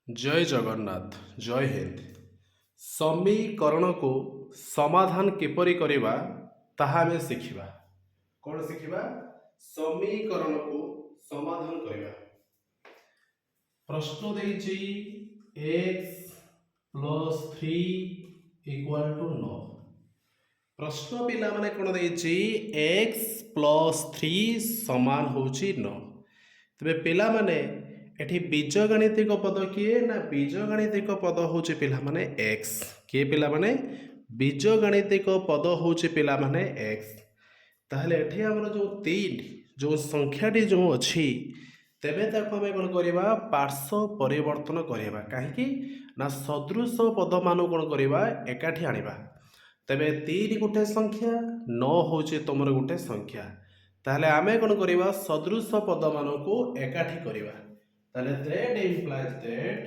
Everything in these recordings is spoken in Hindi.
जय जगन्नाथ जय हिंद। समीकरण को समाधान किपरि करिबा ताहा आमे शिखिबा। कौन शिखिबा? समीकरण को समाधान करिबा। प्रश्न देइछि x प्लस 3 इक्वल टू 9। प्रश्न पिला माने कोन देइछि x प्लस 3 समान होछि 9। तबे पिला माने एठी बीजगणितिक पद किए ना बीजगणितिक पद होछि पिला माने x किए पिला माने बीजगणितिक पद होछि पिला माने x। ताहले एठी हमर जो 3 जो संख्याटी जो अछि तेबे ताको हमें कोन करिबा पार्श्व परिवर्तन करिबा। काहे कि ना सदृश पद मानु कोन करिबा एकाठी आनिबा। तेबे 3 गोटे संख्या 9 होछि तमर गोटे संख्या। ताहले आमे कोन करिबा सदृश पद मानको एकाठी करिबा। ताहले that implies that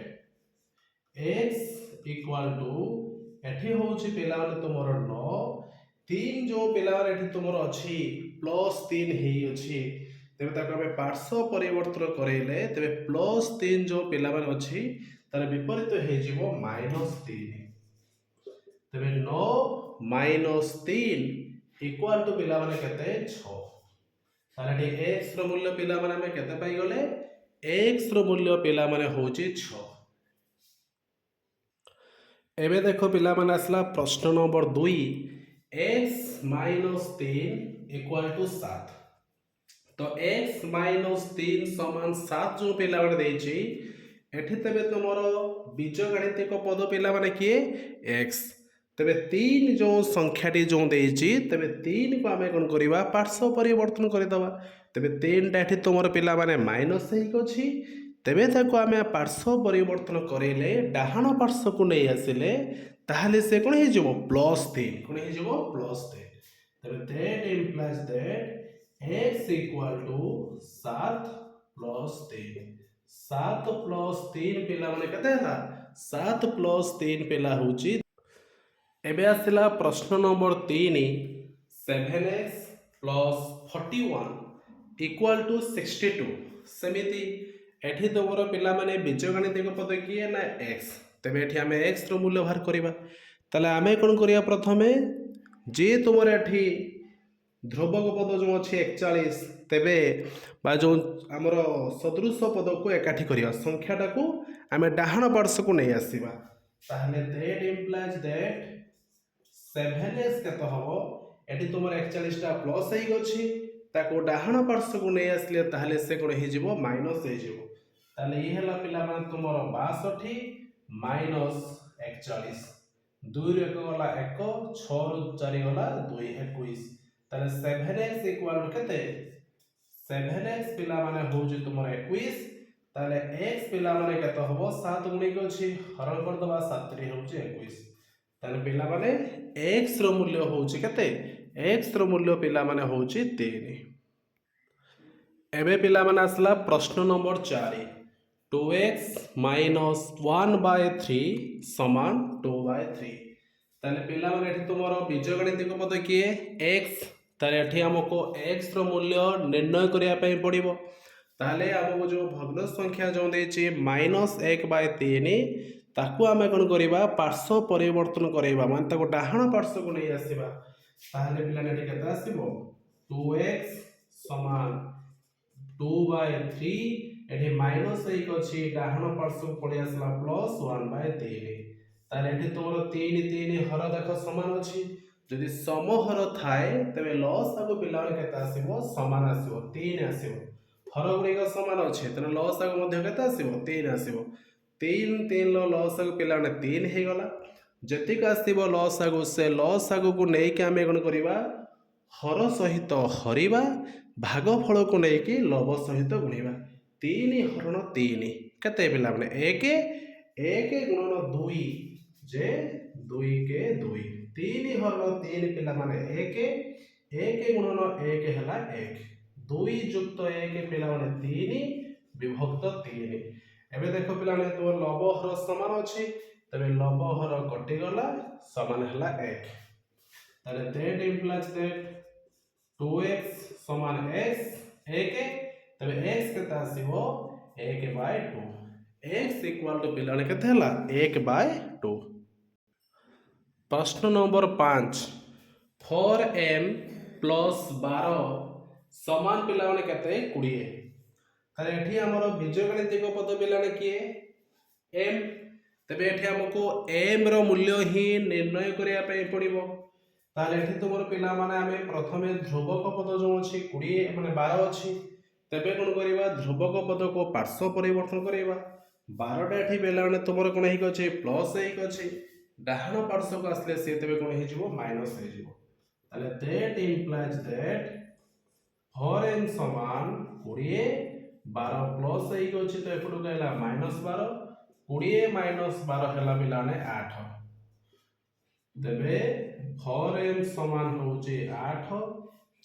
x equal to एठी होछि पिला माने तमर 9 3 जो पिला माने एठी तमर अछि प्लस 3 हेइ अछि। तेबे ताको हमें पार्श्व परिवर्तन करेले तेबे प्लस 3 जो पिला माने अछि तार विपरीत हे जिवो -3। तेबे 9 -3 इक्वल टू पिला माने केते 6। ताले एठी x रो मूल्य पिला माने हमें केते पाई गले x रो मूल्य पिला माने होची 6। एबे देखो पिला माने असला प्रश्न नंबर 2 x - 3 इक्वल टू 7। तो x - 3 समान 7 जो पिला माने देछि एठी तबे तमरो बीजगणितिक पद पिला माने किए x। तबे 3 जो संख्याटी जो देछि तबे 3 को आमे कोन करिबा पार्श्व परिवर्तन करि दबा। तबे 3 टा एठी तमरो पिला माने माइनस हेइ अछि। तेबे ताको आमे पार्श्व परिवर्तन करेले डाहाण पार्श्व को नै आसिले ताहले से कोन हे जिवो प्लस 3 कोन हे जिवो प्लस 3। तबे that implies that x equal to 7 plus 3। 7 plus 3 पिला माने केते ହେଲା 7 प्लस 3 पिला होची। एबे आसिला प्रश्न number 3 7x plus 41 equal to 62। सेमिति एठी तमरो पिला माने बीजगणितिक पद किए ना x। तेबे एठी हमें x रो मूल्य बाहर करिबा। ताले आमे कोन करिया प्रथमे जे तुमर एठी ध्रुवक पद जो अछि 41 तेबे बा जो हमर सदृश पद को एकाठी करिया संख्याटा को आमे डाहाण पार्श्व को नै आसीबा। ताहले that implies that 7x केतो हबो एठी तुमर 41 टा प्लस हेइ गछि ताको डाहाण पार्श्व को नै आसले ताहले से कोन हे जिवो माइनस हे जिवो। ताहले ई हला पिला माने तुमर 62 माइनस 41 2 रे 1 गला 1 6 रु 4 गला 2 21। ताहले 7x इक्वल टू केते 7x पिला माने होउछि तुमर 21। ताहले x पिला माने केतो हबो 7 गुणिक अछि हरण कर दबा 7 3 होउछि 21। ताहले पिला माने x रो मूल्य होउछि केते x रो मूल्य पिला माने होउछि 3। एबे पिला माने असला प्रश्न नंबर 4 2x माइनस 1/3 समान 2/3। ताले पिला माने एठी तुमरो बीजगणितिक पद किए x। ताले एठी हमको x रो मूल्य निर्णय करिया पई पड़िबो। ताले हमको जो भग्न संख्या जो देछि -1/3 ताकू आमे कोन करिबा पार्श्व परिवर्तन करेबा माने ताको डाहाण पार्श्व को नै आसीबा। ताहले पिला नेटी केता आसीबो 2x समान 2/3 एठी माइनस 1 अछि डाहाण पार्श्व को पड़ी आसला प्लस 1/3। ताले एठी तोर 3 3 हर देख समान अछि जदि समहर थाए तबे लॉस आगो पिला माने केता आसीबो समान आसीबो 3 आसीबो। हर गुणिक समान अछि तने लॉस आगो मध्ये केता आसीबो 3 आसीबो। 3 3 लो लॉस आगो पिला माने 3 हे गला। जतिक आसीबो लॉस आगो से लॉस आगो को नै के आमे कोन करिबा हर सहित हरिबा भागफल को नै के लव सहित गुणिबा। 3 हरण 3 केते पिला माने 1 1 गुणन 2 जे 2 के 2 3 हरण 3 पिला माने 1 1 गुणन 1 हला 1 2 युक्त 1 पिला माने 3 विभक्त 3। एबे देखो पिला माने तो लव हर समान अछि तबे लव हर कटि गला समान हला 1। ताले that implies that 2x समान x 1 तबे x केता आसीबो 1/2। x इक्वाल टू पिलाने केते हला 1/2। प्रश्न नंबर 5 4m प्लस 12 समान पिलाने केते 20। ताले एठी हमर बीजगणितिक पद पिलाने किए m। तबे एठी हमको m रो मूल्य ही निर्णय करिया पई पड़िबो। ताले एठी तुमर पिला माने आमे प्रथमे ध्रुवक पद जो अछि 20 माने 12 अछि। तबे कोन करिबा ध्रुवक पद को पार्श्व परिवर्तन करिबा। 12 टा एठी पिला माने तुमर कोन हिक अछि प्लस हिक अछि। डाहाण पार्श्व को आसले से तबे कोन हि जिवो माइनस हि जिवो। ताले दैट इंप्लाइज दैट 4m समान 20 12 प्लस हिक अछि तो एपटु कहला माइनस 12 20 माइनस 12 हला पिलाने 8। तेबे 4m समान होउची 8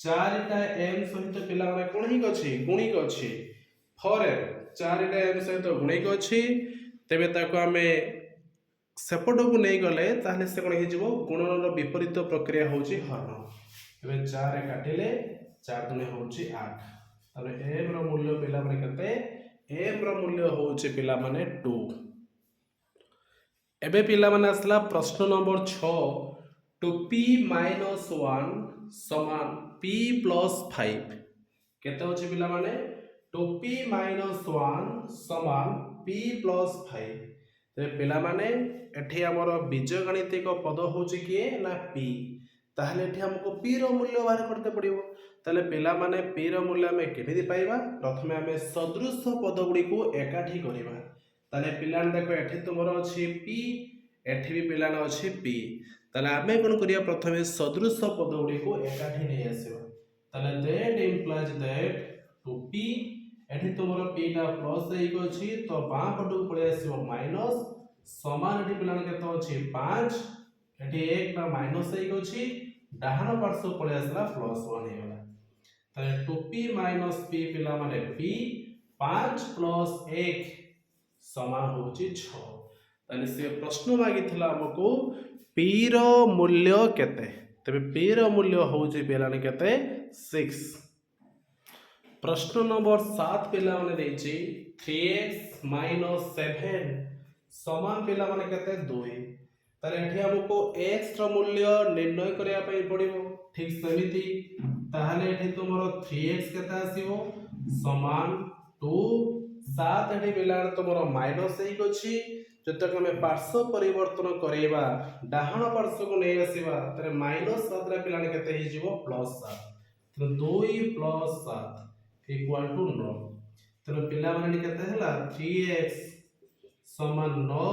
चारिटा m सहित पिला माने कोन हिक अछि गुणिक अछि 4m चारिटा m सहित गुणिक अछि। तेबे ताको आमे सेपटो को नै गले ताहले से कोन हि जिवो गुणनर विपरीत प्रक्रिया होउची हरण। तेबे 4 काटिले 4 दुने होउची 8। ताले m रो मूल्य पिला माने कते m रो मूल्य होउची पिला माने 2। एबे पिला माने असला प्रश्न नंबर 6 2p - 1 समान p + 5 केते होची पिला माने 2p - 1 समान p + 5। ते पिला माने एठी हमर बीजगणितिक पद होची किए ना p। ताहले एठी हमको p रो मूल्य बाहर करते पड़िबो। ताले पिला माने p रो मूल्य हमें केमिति पाइबा प्रथमे हमें सदृश पद गुडी को एकाठी करिबा। ताले पिलान देखो एठी तुमरो अछि p एठी भी पिलान अछि p। ताले आमे कोन करिया प्रथमे सदृश पद गुडी को एकाठी नै आसीबा। ताले दैट इंप्लाइज दैट 2p एठी तुमरो p टा प्लस एक अछि तो बां पटु पळे आसीबो माइनस समान एठी पिलान केतो अछि 5 एठी 1 टा माइनस एक अछि डाहाण पार्श्व पळे आसला प्लस 1 हे गला। ताले 2p - p पिला माने p 5 + 1 समान होउची 6। ताले से प्रश्न मागिथिला हमको p रो मूल्य केते। तबे p रो मूल्य होउची पिलाने केते 6। प्रश्न नंबर 7 पिला माने देछि 3x - 7 समान पिला माने केते 2। ताले एठी हमको x रो मूल्य निर्णय करिया पई पड़िबो ठीक समिति। ताहले एठी तुमरो 3x केते आसीबो समान 2 7 एठी पिला तुमरो माइनस 1 अछि जतक हमें पार्श्व परिवर्तन करेबा डाहाण पार्श्व को नै आसीबा तरे माइनस 7 रा पिलाने केते हि जिवो प्लस 7। तो 2 + 7 इक्वल टू 9। तो पिला माने केते हला 3x समान 9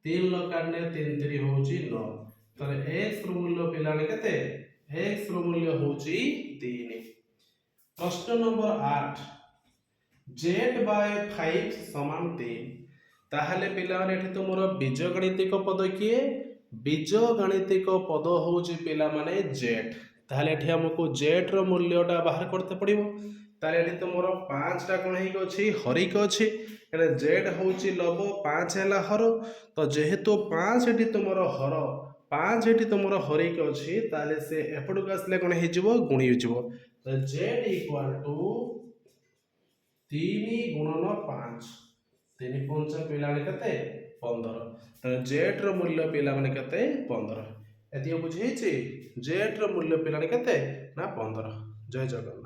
3 ल काटने 3 3 होउची 9। तो x रो मूल्य पिलाने केते x रो मूल्य होउची 3। प्रश्न नंबर 8 z/5 समान 3। ताहले पिला माने एठी तुमरो बीजगणितिक पद किए बीजगणितिक पद होउची पिला माने z। ताहले एठी हमको z रो मूल्यटा बाहर करते पड़िबो। ताहले एठी तुमरो 5 टा कोन हिक अछि हरिक अछि एने z होउची लब 5 हैला हर तो जेहेतु 5 एठी तुमरो हर 5 एठी तुमरो हरिक अछि ताहले से एपडु आसले कोन हि जिवो गुणी जिवो। तो z इक्वल टू 3 गुणन 5 3 5 पिलाने केते 15। तो z रो मूल्य पिला माने केते 15। एतियो बुझी छि z रो मूल्य पिलाने केते ना 15। जय जगन्नाथ।